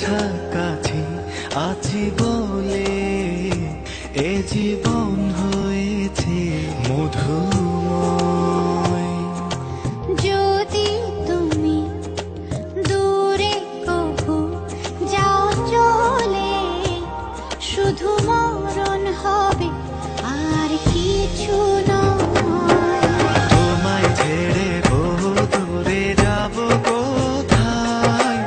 কাছাকাছি আছি বলে এ জীবন হয়েছে মধুময়। যদি তুমি দূরে কভু যাও চলে, শুধু মরণ হবে আর কিছু নয়। তোমায় ছেড়ে বহু দূরে যাব কোথায়,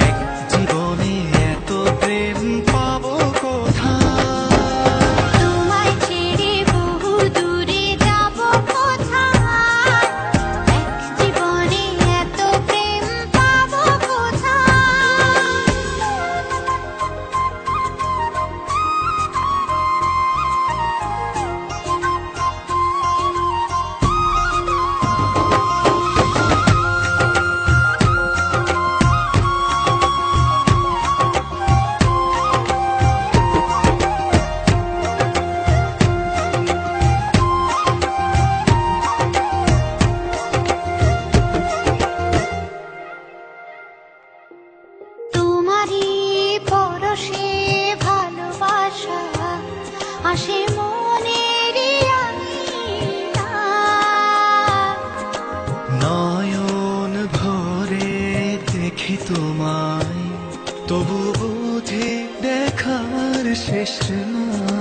এক জীবনে এত প্রেম পাবো কোথায়। তোমায় ছেড়ে বহু দূরে যাব কোথায়, এক জীবনে এত প্রেম পাবো কোথায়। তোমারই পরশে ভালোবাসা আসে মনের নয়ন ভরে দেখি তোমায়, তবু বুঝি দেখার শেষ নাই।